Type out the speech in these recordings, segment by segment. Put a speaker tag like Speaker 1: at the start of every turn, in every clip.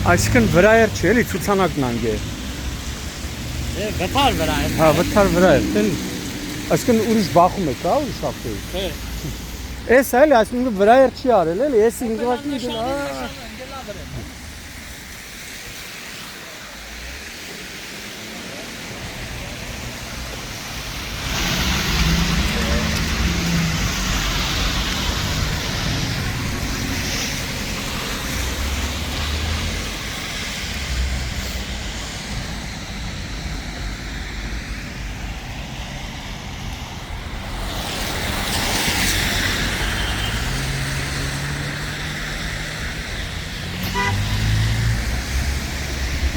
Speaker 1: Այսինքն վրա էր չէ՞ էլի ցուցանակն անգե։
Speaker 2: Վթար վրա է։
Speaker 1: Հա, վթար վրա էր, էլի։ Այսինքն ուրիշ բախում է, կա ուրիշ ապտե։
Speaker 2: Չէ։
Speaker 1: Էս էլի, այսինքն վրա էր չի արել, էլի, էս ինգլակի դրա։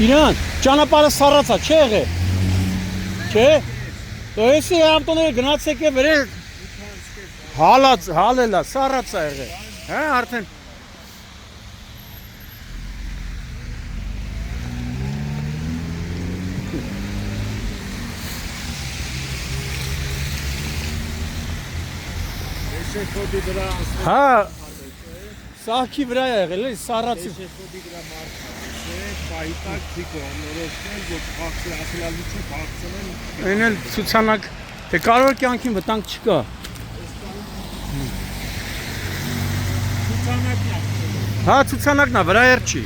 Speaker 1: Իրան, ճանապարհը սառացա, չէ՞ եղե։ Չէ՞։ Դեսի ավտոները գնացեք է վերել։ Հալելա, սառացա եղե։ Հա, արդեն Հա, սահքի վրա է եղել, էլի սառացի։ Այն էլ ցուցանակ, թե կարող կյանքին վտանգ չկա։ Հա, ցուցանակն է, վրա էր չի։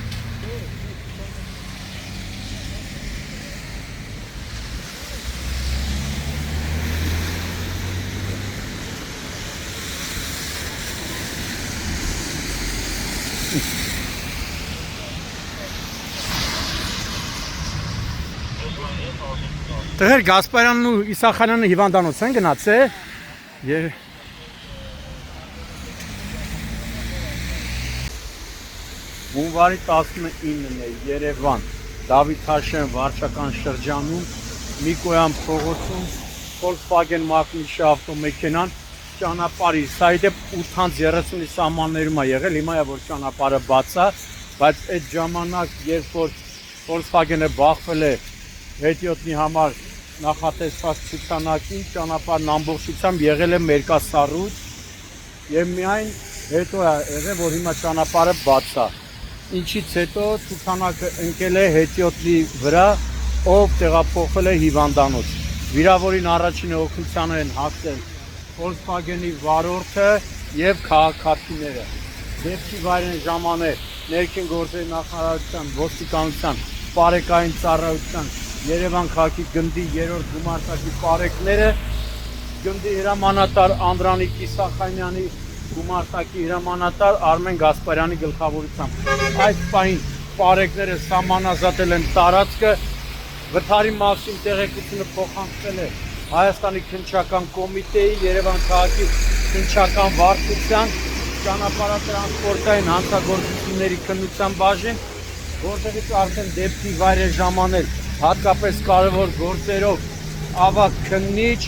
Speaker 1: Տղեր Գասպարյանն ու Իսախանյանը հիվանդանոց են գնացել։ Հունվարի 19-ն է Երևան, Դավիթ Հաշեն վարչական շրջանում, Միկոյան փողոցում, Volkswagen Magnish ավտոմեքենան ճանապարհի, սա իդեպ 8:30-ի սահմաններում է եղել, հիմա է որ ճանապարհը բաց է, բայց այդ ժամանակ, երբ որ Volkswagen-ը բախվել է հետիոտնի համար նախատեսված ցուցանակին, ճանապարհն ամբողջությամբ եղել է մերկասառույց եւ միայն հետո է եղել, որ հիմա ճանապարհը բաց է։ Ինչից հետո ցուցանակը ընկել է հետիոտնի վրա, ով տեղափոխվել է հիվանդանոց։ Վիրավորին առաջին օգնությանը են հասել Volkswagen-ի վարորդը եւ քաղաքացիները։ Դեպքի վայրեն ժամանել ներքին գործերի նախարարության, ոստիկանության, բարեկային ծառայության, Երևան քաղաքի գնդի 3-րդ գումարտակի պարեկները, գնդի հրամանատար Անդրանիկ Իսախանյանի գումարտակի հրամանատար Արմեն Գասպարյանի գլխավորությամբ։ Այս պահին պարեկները սահմանազատել են տարածքը, վթարի մասին տեղեկությունը փոխանցվել է Հայաստանի քննչական կոմիտեի, Երևան քաղաքի քննչական վարչության, ճանապարհատրանսպորտային հանցագործությունների քննության բաժին, որտեղից արդեն դեպքի վայր է ժամանել հատկապես կարևոր գործերով ավագ քննիչ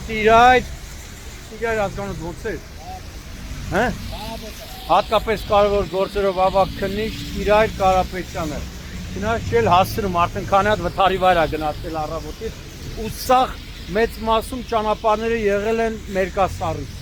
Speaker 1: Տիրայր ազգանոց ոնց է։ Հա։ Հատկապես կարևոր գործերով ավագ քննիչ Տիրայր Կարապետյանը։ Չնայած չել հասցնում արդեն քանի հատ վթարի վայր է գնացել առավոտից ու սաղ մեծ մասում ճանապարհները եղել են մերկասառույց։